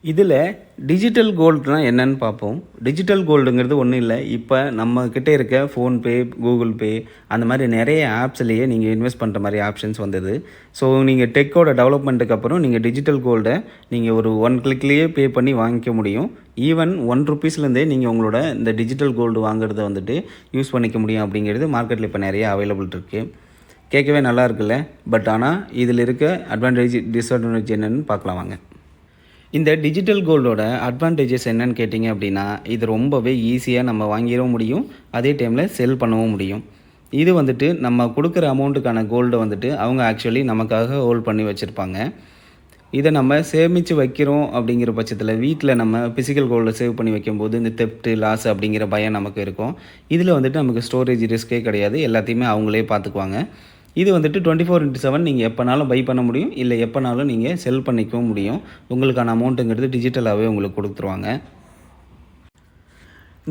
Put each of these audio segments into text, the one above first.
இதில் டிஜிட்டல் கோல்டுனா என்னன்னு பார்ப்போம். டிஜிட்டல் கோல்டுங்கிறது ஒன்றும் இல்லை. இப்போ நம்மக்கிட்ட இருக்க ஃபோன்பே, கூகுள் பே அந்த மாதிரி நிறைய ஆப்ஸ்லேயே நீங்கள் இன்வெஸ்ட் பண்ணுற மாதிரி ஆப்ஷன்ஸ் வந்தது. ஸோ நீங்கள் டெக்கோட டெவலப்மெண்ட்டுக்கு அப்புறம் நீங்கள் டிஜிட்டல் கோல்டை நீங்கள் ஒரு 1 கிளிக்லேயே பே பண்ணி வாங்கிக்க முடியும். ஈவன் ₹1 நீங்கள் உங்களோட இந்த டிஜிட்டல் கோல்டு வாங்குறத வந்துட்டு யூஸ் பண்ணிக்க முடியும் அப்படிங்கிறது மார்க்கெட்டில் இப்போ நிறைய அவைலபிள் இருக்குது. கேட்கவே நல்லா இருக்குல்ல. பட் ஆனால் இதில் இருக்க அட்வான்டேஜ் டிஸ்அட்வான்டேஜ் என்னென்னு பார்க்கலாம் வாங்க. இந்த டிஜிட்டல் கோல்டோட அட்வான்டேஜஸ் என்னன்னு கேட்டிங்க அப்படின்னா, இது ரொம்பவே ஈஸியாக நம்ம வாங்கிடவும் முடியும், அதே டைமில் செல் பண்ணவும் முடியும். இது வந்துட்டு நம்ம கொடுக்குற அமௌண்ட்டுக்கான கோல்டை வந்துட்டு அவங்க ஆக்சுவலி நமக்காக ஹோல்ட் பண்ணி வச்சுருப்பாங்க. இதை நம்ம சேமித்து வைக்கிறோம் அப்படிங்கிற பட்சத்தில் வீட்டில் நம்ம ஃபிசிக்கல் கோல்டை சேவ் பண்ணி வைக்கும்போது இந்த தெஃப்ட்டு, லாஸ் அப்படிங்கிற பயம் நமக்கு இருக்கும். இதில் வந்துட்டு நமக்கு ஸ்டோரேஜ் ரிஸ்க்கே கிடையாது, எல்லாத்தையுமே அவங்களே பார்த்துக்குவாங்க. இது வந்துட்டு 24/7 நீங்கள் எப்போனாலும் பை பண்ண முடியும், இல்லை எப்போனாலும் நீங்கள் செல் பண்ணிக்கவும் முடியும். உங்களுக்கான அமௌண்ட்டுங்கிறது டிஜிட்டலாகவே உங்களுக்கு கொடுத்துருவாங்க.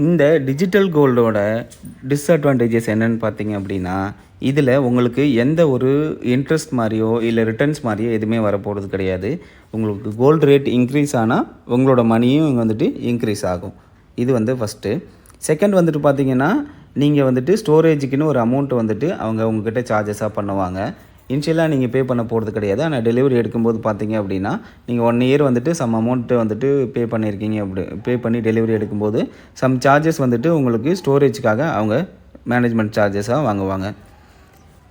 இந்த டிஜிட்டல் கோல்டோட டிஸ்அட்வான்டேஜஸ் என்னென்னு பார்த்தீங்க அப்படின்னா, இதில் உங்களுக்கு எந்த ஒரு இன்ட்ரெஸ்ட் மாதிரியோ இல்லை ரிட்டர்ன்ஸ் மாதிரியோ எதுவுமே வரப்போகிறது கிடையாது. உங்களுக்கு கோல்டு ரேட் இன்க்ரீஸ் ஆனால் உங்களோட மணியும் வந்துட்டு இன்க்ரீஸ் ஆகும். இது வந்து ஃபஸ்ட்டு. செகண்ட் வந்துட்டு பார்த்தீங்கன்னா, நீங்கள் வந்துட்டு ஸ்டோரேஜுக்குன்னு ஒரு அமௌண்ட்டு வந்துட்டு அவங்க உங்ககிட்ட சார்ஜஸாக பண்ணுவாங்க. இனிஷியலாக நீங்கள் பே பண்ண போகிறது கிடையாது. ஆனால் டெலிவரி எடுக்கும்போது பார்த்தீங்க அப்படின்னா, நீங்கள் 1 இயர் வந்துட்டு சம் அமௌண்ட்டு வந்துட்டு பே பண்ணியிருக்கீங்க. பே பண்ணி டெலிவரி எடுக்கும்போது சம் சார்ஜஸ் வந்துட்டு உங்களுக்கு ஸ்டோரேஜுக்காக அவங்க மேனேஜ்மெண்ட் சார்ஜஸாக வாங்குவாங்க.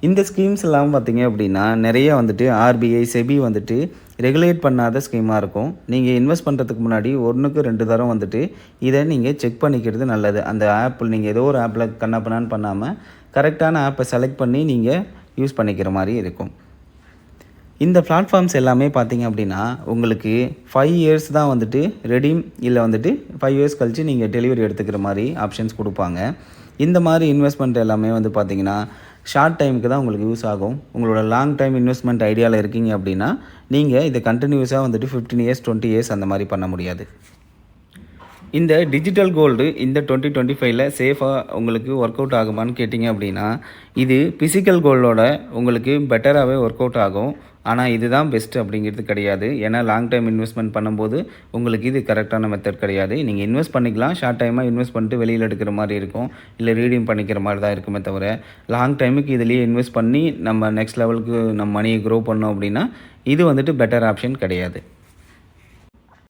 இந்த ஸ்கீம்ஸ் எல்லாம் பார்த்தீங்க அப்படின்னா நிறைய வந்துட்டு ஆர்பிஐ, செபி வந்துட்டு ரெகுலேட் பண்ணாத ஸ்கீமாக இருக்கும். நீங்கள் இன்வெஸ்ட் பண்ணுறதுக்கு முன்னாடி 1க்கு 2 தரம் வந்துட்டு இதை நீங்கள் செக் பண்ணிக்கிறது நல்லது. அந்த ஆப்பில் நீங்கள் ஏதோ ஒரு ஆப்பில் கண்ணாப்பண்ணான்னு பண்ணாமல் கரெக்டான ஆப்பை செலக்ட் பண்ணி நீங்கள் யூஸ் பண்ணிக்கிற மாதிரி இருக்கும். இந்த பிளாட்ஃபார்ம்ஸ் எல்லாமே பார்த்தீங்க அப்படின்னா உங்களுக்கு 5 இயர்ஸ் தான் வந்துட்டு ரெடீம், இல்லை வந்துட்டு 5 இயர்ஸ் கழித்து நீங்கள் டெலிவரி எடுத்துக்கிற மாதிரி ஆப்ஷன்ஸ் கொடுப்பாங்க. இந்த மாதிரி இன்வெஸ்ட்மெண்ட் எல்லாமே வந்து பார்த்திங்கன்னா ஷார்ட் டைமுக்கு தான் உங்களுக்கு யூஸ் ஆகும். உங்களோட லாங் டைம் இன்வெஸ்ட்மெண்ட் ஐடியாவில் இருக்கீங்க அப்படின்னா நீங்கள் இதை கண்டினியூஸாக வந்துட்டு 15 இயர்ஸ் 20 இயர்ஸ் அந்த மாதிரி பண்ண முடியாது. இந்த டிஜிட்டல் கோல்டு இந்த 2025ல் சேஃபாக உங்களுக்கு ஒர்க் அவுட் ஆகுமான்னு கேட்டிங்க அப்படின்னா, இது ஃபிசிக்கல் கோல்டோட உங்களுக்கு பெட்டராகவே ஒர்க் அவுட் ஆகும். ஆனால் இதுதான் பெஸ்ட்டு அப்படிங்கிறது கிடையாது. ஏன்னா லாங் டைம் இன்வெஸ்ட்மெண்ட் பண்ணும்போது உங்களுக்கு இது கரெக்டான மெத்தட் கிடையாது. நீங்கள் இன்வெஸ்ட் பண்ணிக்கலாம், ஷார்ட் டைமாக இன்வெஸ்ட் பண்ணிட்டு வெளியில் எடுக்கிற மாதிரி இருக்கும், இல்லை ரீடீம் பண்ணிக்கிற மாதிரி தான் இருக்குமே தவிர, லாங் டைமுக்கு இதிலேயே இன்வெஸ்ட் பண்ணி நம்ம நெக்ஸ்ட் லெவலுக்கு நம்ம மணியை க்ரோ பண்ணோம் அப்படின்னா இது வந்துட்டு பெட்டர் ஆப்ஷன் கிடையாது.